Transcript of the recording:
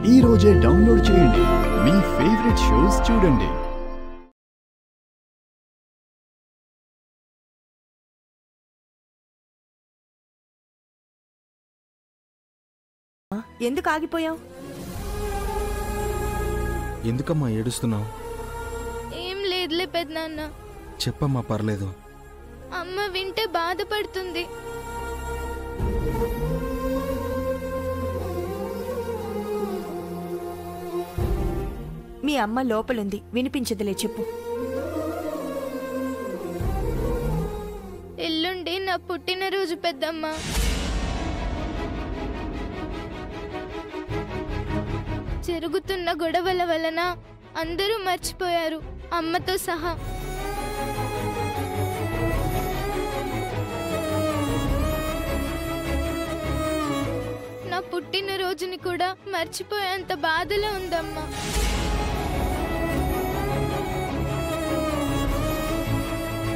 ఈ రోజే డౌన్లోడ్ చేయండి. మీ ఫేవరెట్ షోస్ చూడండి. ఎందుకు ఆగిపోయావు? ఎందుకమ్మా ఏడుస్తున్నావు? ఏం లేదులే పెద్దనాన్న. చెప్పమ్మా, పర్లేదు. అమ్మ వింటే బాధపడుతుంది. మీ అమ్మ లోపలుంది, వినిపించదులే, చెప్పు. ఎల్లుండి నా పుట్టినరోజు పెద్దమ్మ. జరుగుతున్న గొడవల వలన అందరూ మర్చిపోయారు, అమ్మతో సహా. నా పుట్టినరోజుని కూడా మర్చిపోయేంత బాధలో ఉందమ్మా.